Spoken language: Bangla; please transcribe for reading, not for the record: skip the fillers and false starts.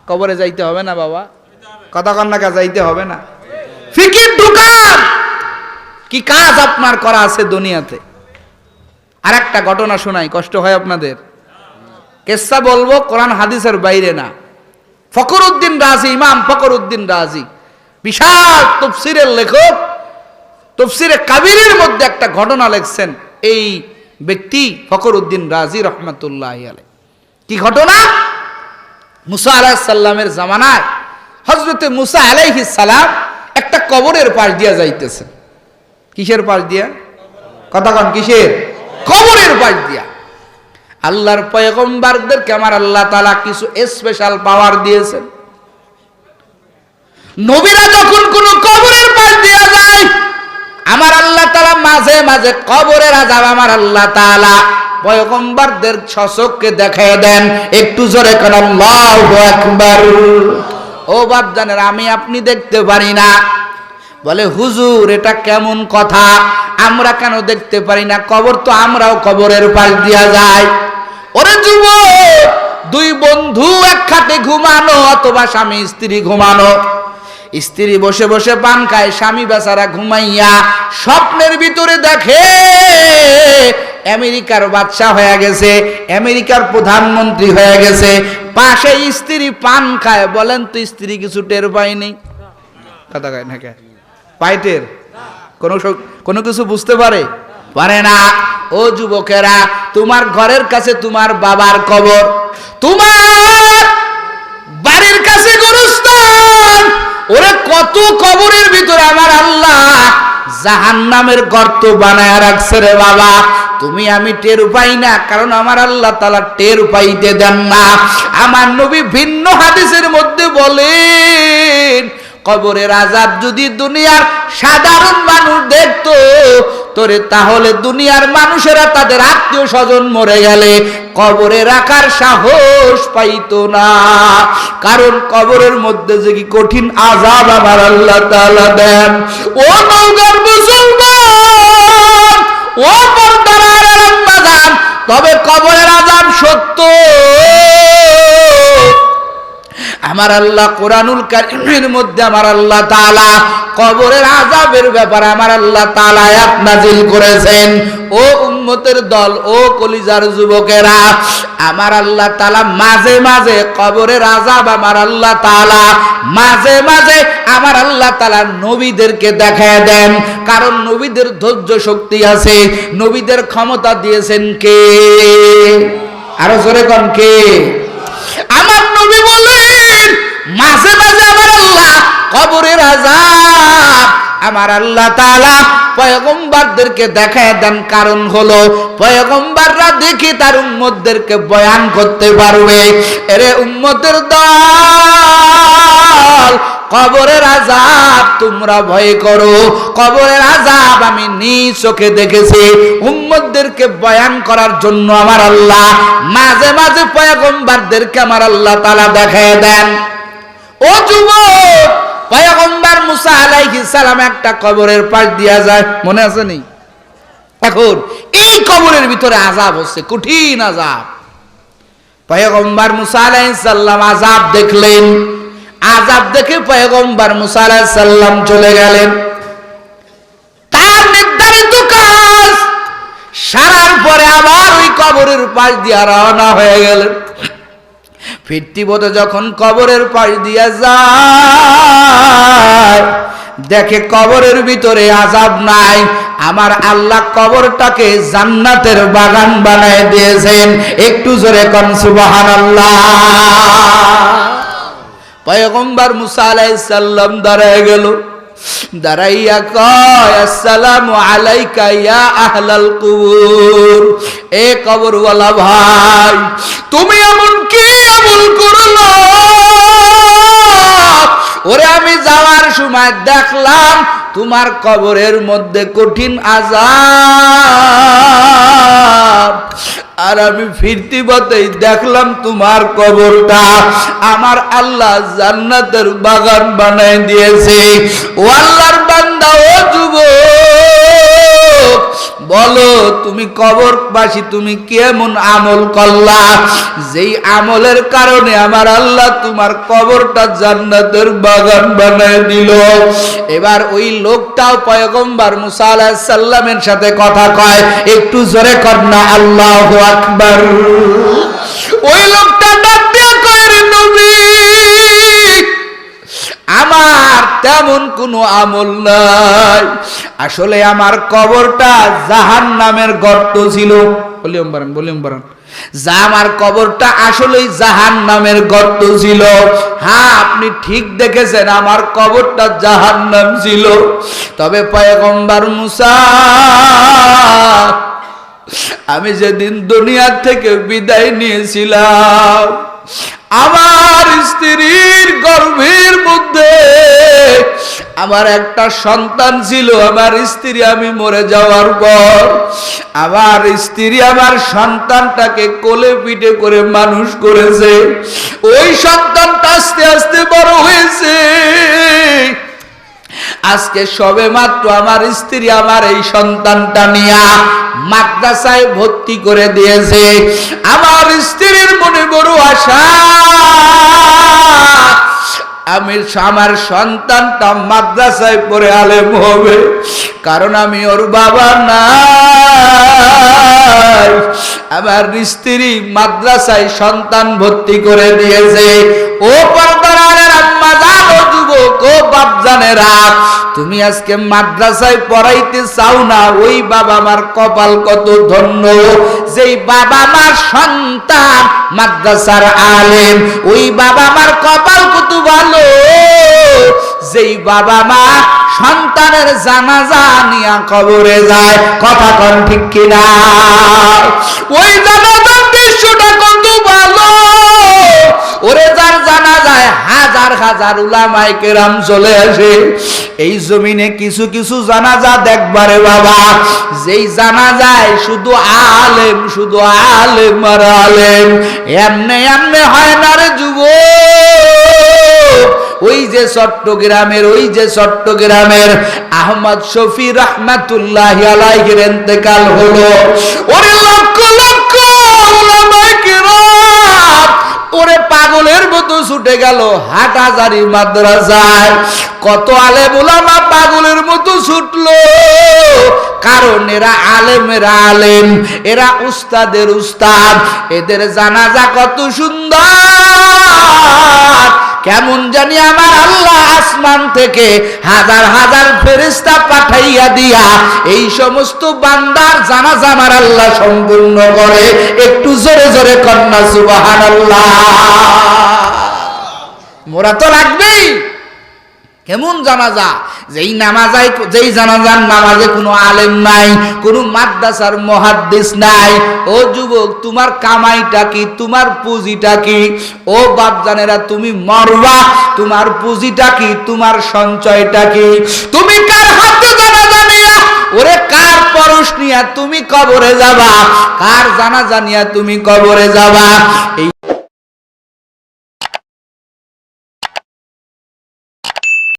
কবরে যাইতে হবে না বাবা? কথা কন না, যাইতে হবে না? ফিকির ঢুকান, কি কাজ আপনার করা আছে দুনিয়াতে। আর একটা ঘটনা শোনাই, কষ্ট হয় আপনাদের? কেসা বলবো, কোরআন হাদিসের বাইরে না। ফখরুদ্দিন রাজি, ইমাম ফখরুদ্দিন রাজি বিশাল তাফসীরের লেখক, তাফসীরে কাবীরের মধ্যে একটা ঘটনা লিখছেন এই ব্যক্তি ফখরুদ্দিন রাজি রহমাতুল্লাহি আলাইহি। কি ঘটনা? মুসা আলাইহিস সালামের জামানায় হযরতে মুসা আলাইহিস সালাম একটা কবরের পাশ দিয়া যাইতেছেন। কিসের পাশ দিয়া? কথা কন, কিসের? কবরের পাশ দিয়া। আল্লাহর পয়গম্বরদেরকে আমার আল্লাহ তাআলা কিছু স্পেশাল পাওয়ার দিয়েছেন। নবীরা যখন কোন কবরের পাশ দিয়া যায়, আমার আল্লাহ তাআলা মাঝে মাঝে কবরের আযাব আমার আল্লাহ তাআলা পয়গম্বরদের চোখকে দেখায় দেন। একটু জোরে কোন আল্লাহু আকবার। ও বাপজানেরা, আমি আপনি দেখতে পারি না। বলে হুজুর এটা কেমন কথা, আমরা কেন দেখতে পারি না? কবর তো আমরাও কবরের পাশ দিয়া যাই। ওরে যুবক, দুই বন্ধু এক খাটে ঘুমানো অথবা স্বামী স্ত্রী ঘুমানো, স্ত্রী বসে বসে পান খায়, স্বামী বেচারা ঘুমাইয়া স্বপ্নের ভিতরে দেখে আমেরিকার বাদশা হয়ে গেছে, আমেরিকার প্রধানমন্ত্রী হয়ে গেছে, পাশে স্ত্রী পান খায়। বলেন তো স্ত্রী কিছু টের পায়নি? কথা কয় না কে? পাইটের কোনো কিছু বুঝতে পারে না। ও যুবকেরা, তোমার ঘরের কাছে তোমার বাবার কবর, তোমার বাড়ির কাছে গোরস্থান। ওরে কত কবরের ভিতরে আমার আল্লাহ জাহান্নামের গর্ত বানায় রাখছে রে বাবা। তুমি আমি টের পাই না, কারণ আমার আল্লাহ তাআলা টের পাইতে দেন না। আমার নবী ভিন্ন হাদিসের মধ্যে বলেন, কবরের আযাব যদি দুনিয়ার সাধারণ মানুষ দেখতো তোরে, তাহলে দুনিয়ার মানুষেরা তাদের আত্মীয় স্বজন মরে গেলে কবরে রাখার সাহস পাইতো না। কারণ কবরের মধ্যে যে কি কঠিন আযাব আমার আল্লাহ তাআলা দেন। ও নওগাঁর মুসলমান, ও পর্দার আম্মা জান, তবে কবরের আযাব সত্য। আমার আল্লাহ কোরআনুল কারীমের মধ্যে আমার আল্লাহ তাআলা কবরের আযাবের ব্যাপারে আমার আল্লাহ তাআলা আয়াত নাযিল করেছেন। ও উম্মতের দল, ও কলিজার যুবকেরা, আমার আল্লাহ তাআলা মাঝে মাঝে কবরের আযাব আমার আল্লাহ তাআলা মাঝে মাঝে আমার আল্লাহ তাআলা নবীদেরকে দেখায় দেন। কারণ নবীদের ধৈর্য শক্তি আছে, নবীদের ক্ষমতা দিয়েছেন কে? আরো জোরে কোন কে? আমার নবী বলেন, মাঝে মাঝে আমার আল্লাহ কবরের আযাব আমার আল্লাহ তাআলা পয়গম্বরদেরকে দেখায় দেন। কারণ হলো পয়গম্বররা দেখে তার উম্মতদেরকে বয়ান করতে পারবে। এরে উম্মতের দল, কবরের আযাব তোমরা ভয় করো। কবরের আযাব আমি নিজ চোখে দেখেছি। উম্মতদেরকে বয়ান করার জন্য আমার আল্লাহ মাঝে মাঝে পয়গম্বরদেরকে আমার আল্লাহ তাআলা দেখায় দেন। ও যুবক, পয়গম্বর মুসা আলাইহিস সালাম একটা কবরের পাশ দিয়া যায়, মনে আছে নি? এখন এই কবরের ভিতরে আযাব হচ্ছে, কঠিন আযাব। পয়গম্বর মুসা আলাইহিস সালাম আযাব দেখলেন। আযাব দেখে পয়গম্বর মুসা আলাইহিস সালাম চলে গেলেন। তার নির্ধারিত কাজ সারার পরে আবার ওই কবরের পাশ দিয়া রওনা হয়ে গেলেন। ফিরতি পথে যখন কবরের পাশ দিয়া যায়, দেখে কবরের ভিতরে আযাব নাই। আমার আল্লাহ কবরটাকে জান্নাতের বাগান বানায় দিয়েছেন। একটু জোরে কোন সুবহানাল্লাহ। পয়গম্বর মুসা আলাইহিস সালাম দাঁড়ায় গেল, দাঁড়াইয়া কয়, আসসালামু আলাইকা ইয়া আহলাল কুবুর। এ কবরওয়ালা ভাই, তুমি এমন কি আমল করলো? ওরে আমি যাওয়ার সময় দেখলাম তোমার কবরের মধ্যে কঠিন আযাব, আর আমি ফিরতি পথেই দেখলাম তোমার কবরটা আমার আল্লাহ জান্নাতের বাগান বানায় দিয়েছে। ও আল্লাহর বান্দা, ও যুবক, বলো তুমি কবরবাসী তুমি কেমন আমল করলা যেই আমলের কারণে আমার আল্লাহ তোমার কবরটা জান্নাতের বাগান বানায় দিল। এবার ওই লোকটাও পয়গম্বর মুসা আলাইহিস সালামের সাথে কথা কয়, একটু জোরে কর না আল্লাহু আকবার। ওই লোকটা ডাক দিয়ে কয়, রে নবী আমার তেমন কোনো আমল নাই, আসলে আমার কবরটা জাহান্নামের গর্ত ছিল। বলিউম বারান যা আমার কবরটা আসলেই জাহান্নামের গর্ত ছিল। হ্যাঁ আপনি ঠিক দেখেছেন আমার কবরটা জাহান্নাম ছিল। তবে পয়গম্বর মুসা আমি যেদিন দুনিয়া থেকে বিদায় নিয়েছিলাম আমার স্ত্রীর গর্ভের মধ্যে আমার একটা সন্তান ছিল। আমার স্ত্রী আমি মরে যাওয়ার পর আমার স্ত্রী আমার সন্তানটাকে কোলে পিঠে করে মানুষ করেছে। ওই সন্তানটা আস্তে আস্তে বড় হয়েছে। আজকে সবে মাত্র আমার স্ত্রী আমার এই সন্তানটা নিয়ে মাদ্রাসায় ভর্তি করে দিয়েছে। আমার স্ত্রীর মনে বড় আশা আমি আমার সন্তানটা মাদ্রাসায় পড়ে আলেম হবে, কারণ আমি ওর বাবা নাই। আমার স্ত্রী মাদ্রাসায় সন্তান ভর্তি করে দিয়েছে। ও পর্দার আম্মা জানো যুবক ও বাপ জানেরা, তুমি আজকে মাদ্রাসায় পড়াইতে চাও না, ওই বাবা মার কপাল কত ধন্য যেই বাবা মার সন্তান মাদ্রাসার আলেম। ওই বাবা মার কপাল কত ভালো যেই বাবা মা সন্তানের জানাজা নিয়ে কবরে যায়। কথা কোন ঠিক কিনা? ওই জানাজার দৃশ্যটা কত ভালো। ওরে যার জানাজায় হাজার হাজার উলামায়ে কেরাম চলে আসে। এই জমিনে কিছু কিছু জানাজা দেখবারে বাবা যেই জানাজায় শুধু আলেম আর আলেম, এমনে এমনে হয় না রে যুবক। ওই যে চট্টগ্রামের আহমদ শফি রাহমাতুল্লাহি আলাইহির ইন্তেকাল হলো। ওরে লক্ষ লক্ষ উলামায়ে কেরাম ওরে পাগলের মতো ছুটে গেল হাটহাজারী মাদ্রাসায়। কত আলেম উলামা পাগলের মতো ছুটলো, কারণ এরা আলেম, এরা উস্তাদের উস্তাদ। এদের জানাজা কত সুন্দর, কেমন জানি আমার আল্লাহ আসমান থেকে হাজার হাজার ফেরেশতা পাঠাইয়া দিয়া এই সমস্ত বান্দার জানাজা আমার আল্লাহ সম্পূর্ণ করে। একটু জোরে জোরে কন্যা সুবহানাল্লাহ। মোরা তো লাগবেই। কেমন জানাজা? যেই জানাজার নামাজে কোনো আলেম নাই, কোনো মাদ্রাসার মুহাদ্দিস নাই। ও যুবক তোমার কামাইটা কি, তোমার পুঁজিটা কি? ও বাপজানেরা তুমি মরবা, তোমার পুঁজিটা কি, তোমার সঞ্চয়টা কি? তুমি কার হাতে জানাজা নিয়া, ওরে কার পরশ নিয়া তুমি কবরে যাবা, কার জানাজা নিয়া তুমি কবরে যাবা? এই